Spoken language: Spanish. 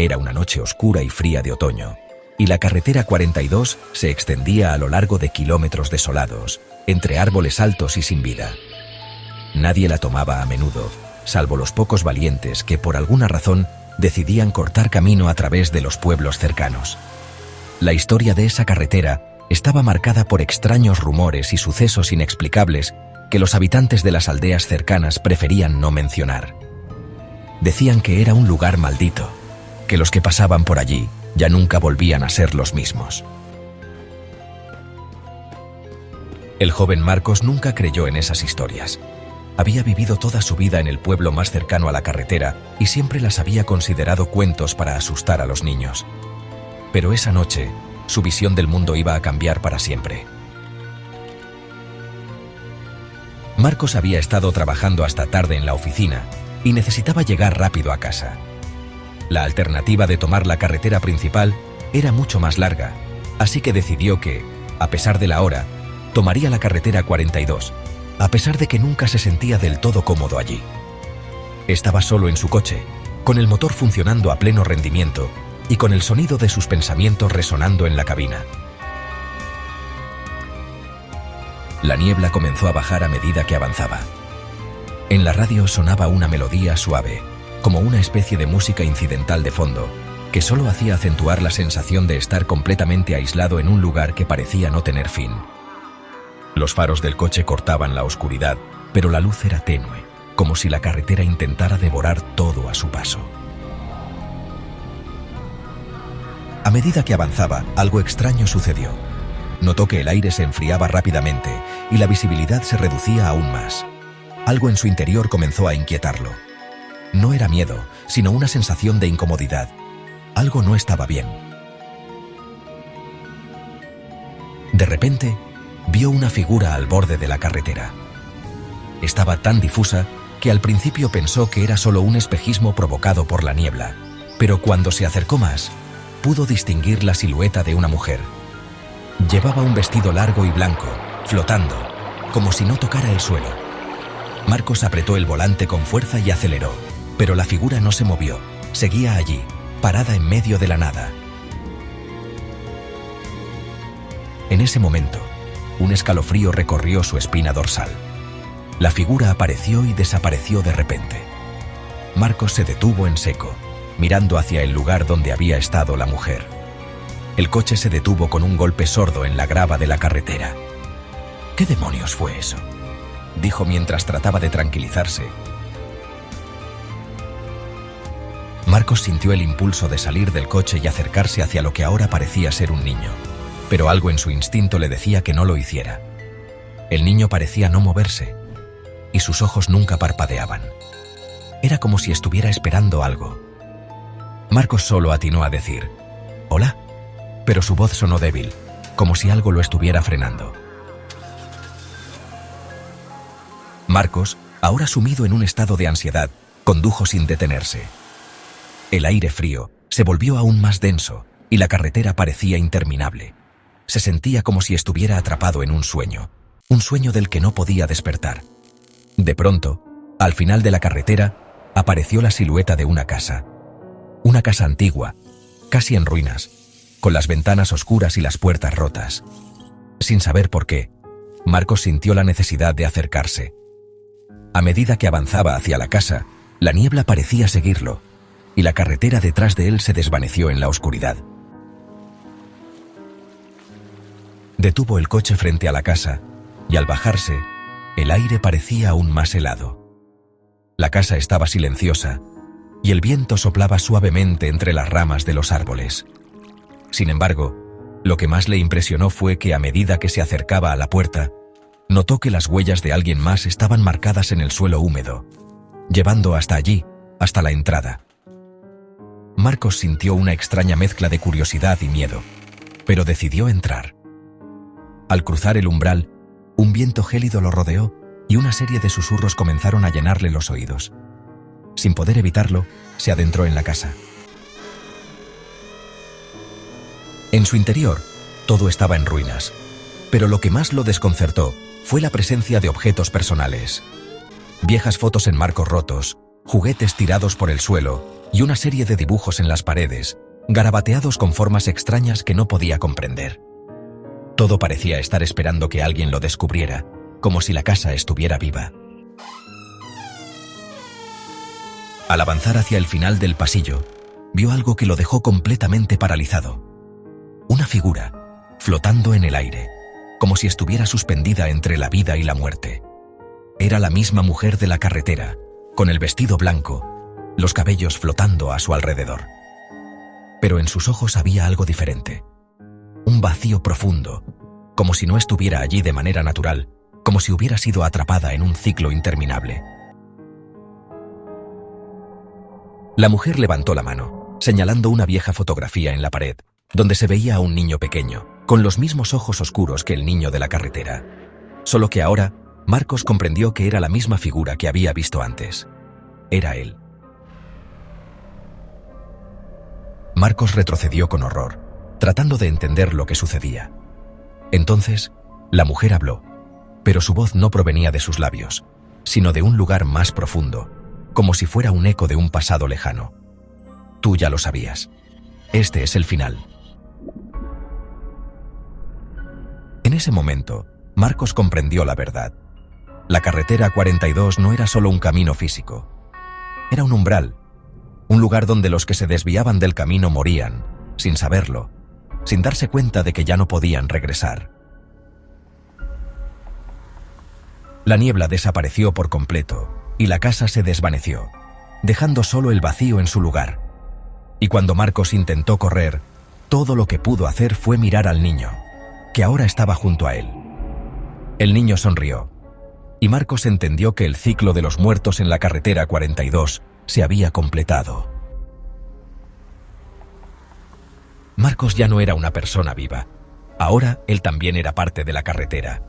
Era una noche oscura y fría de otoño, y la carretera 42 se extendía a lo largo de kilómetros desolados, entre árboles altos y sin vida. Nadie la tomaba a menudo, salvo los pocos valientes que por alguna razón decidían cortar camino a través de los pueblos cercanos. La historia de esa carretera estaba marcada por extraños rumores y sucesos inexplicables que los habitantes de las aldeas cercanas preferían no mencionar. Decían que era un lugar maldito, que los que pasaban por allí ya nunca volvían a ser los mismos. El joven Marcos nunca creyó en esas historias. Había vivido toda su vida en el pueblo más cercano a la carretera y siempre las había considerado cuentos para asustar a los niños. Pero esa noche, su visión del mundo iba a cambiar para siempre. Marcos había estado trabajando hasta tarde en la oficina y necesitaba llegar rápido a casa. La alternativa de tomar la carretera principal era mucho más larga, así que decidió que, a pesar de la hora, tomaría la carretera 42, a pesar de que nunca se sentía del todo cómodo allí. Estaba solo en su coche, con el motor funcionando a pleno rendimiento y con el sonido de sus pensamientos resonando en la cabina. La niebla comenzó a bajar a medida que avanzaba. En la radio sonaba una melodía suave, como una especie de música incidental de fondo, que solo hacía acentuar la sensación de estar completamente aislado en un lugar que parecía no tener fin. Los faros del coche cortaban la oscuridad, pero la luz era tenue, como si la carretera intentara devorar todo a su paso. A medida que avanzaba, algo extraño sucedió. Notó que el aire se enfriaba rápidamente y la visibilidad se reducía aún más. Algo en su interior comenzó a inquietarlo. No era miedo, sino una sensación de incomodidad. Algo no estaba bien. De repente, vio una figura al borde de la carretera. Estaba tan difusa que al principio pensó que era solo un espejismo provocado por la niebla, pero cuando se acercó más, pudo distinguir la silueta de una mujer. Llevaba un vestido largo y blanco, flotando, como si no tocara el suelo. Marcos apretó el volante con fuerza y aceleró, pero la figura no se movió, seguía allí, parada en medio de la nada. En ese momento, un escalofrío recorrió su espina dorsal. La figura apareció y desapareció de repente. Marcos se detuvo en seco, mirando hacia el lugar donde había estado la mujer. El coche se detuvo con un golpe sordo en la grava de la carretera. ¿Qué demonios fue eso?, dijo mientras trataba de tranquilizarse. Marcos sintió el impulso de salir del coche y acercarse hacia lo que ahora parecía ser un niño, pero algo en su instinto le decía que no lo hiciera. El niño parecía no moverse, y sus ojos nunca parpadeaban. Era como si estuviera esperando algo. Marcos solo atinó a decir «Hola», pero su voz sonó débil, como si algo lo estuviera frenando. Marcos, ahora sumido en un estado de ansiedad, condujo sin detenerse. El aire frío se volvió aún más denso y la carretera parecía interminable. Se sentía como si estuviera atrapado en un sueño del que no podía despertar. De pronto, al final de la carretera, apareció la silueta de una casa. Una casa antigua, casi en ruinas, con las ventanas oscuras y las puertas rotas. Sin saber por qué, Marcos sintió la necesidad de acercarse. A medida que avanzaba hacia la casa, la niebla parecía seguirlo, y la carretera detrás de él se desvaneció en la oscuridad. Detuvo el coche frente a la casa, y al bajarse, el aire parecía aún más helado. La casa estaba silenciosa, y el viento soplaba suavemente entre las ramas de los árboles. Sin embargo, lo que más le impresionó fue que a medida que se acercaba a la puerta, notó que las huellas de alguien más estaban marcadas en el suelo húmedo, llevando hasta allí, hasta la entrada. Marcos sintió una extraña mezcla de curiosidad y miedo, pero decidió entrar. Al cruzar el umbral, un viento gélido lo rodeó y una serie de susurros comenzaron a llenarle los oídos. Sin poder evitarlo, se adentró en la casa. En su interior, todo estaba en ruinas, pero lo que más lo desconcertó fue la presencia de objetos personales. Viejas fotos en marcos rotos, juguetes tirados por el suelo y una serie de dibujos en las paredes, garabateados con formas extrañas que no podía comprender. Todo parecía estar esperando que alguien lo descubriera, como si la casa estuviera viva. Al avanzar hacia el final del pasillo, vio algo que lo dejó completamente paralizado. Una figura, flotando en el aire, como si estuviera suspendida entre la vida y la muerte. Era la misma mujer de la carretera, con el vestido blanco, los cabellos flotando a su alrededor. Pero en sus ojos había algo diferente. Un vacío profundo, como si no estuviera allí de manera natural, como si hubiera sido atrapada en un ciclo interminable. La mujer levantó la mano, señalando una vieja fotografía en la pared, donde se veía a un niño pequeño, con los mismos ojos oscuros que el niño de la carretera. Solo que ahora, Marcos comprendió que era la misma figura que había visto antes. Era él. Marcos retrocedió con horror, tratando de entender lo que sucedía. Entonces, la mujer habló, pero su voz no provenía de sus labios, sino de un lugar más profundo, como si fuera un eco de un pasado lejano. Tú ya lo sabías. Este es el final. En ese momento, Marcos comprendió la verdad. La carretera 42 no era solo un camino físico. Era un umbral, un lugar donde los que se desviaban del camino morían, sin saberlo, sin darse cuenta de que ya no podían regresar. La niebla desapareció por completo y la casa se desvaneció, dejando solo el vacío en su lugar. Y cuando Marcos intentó correr, todo lo que pudo hacer fue mirar al niño, que ahora estaba junto a él. El niño sonrió, y Marcos entendió que el ciclo de los muertos en la carretera 42 se había completado. Marcos ya no era una persona viva. Ahora él también era parte de la carretera.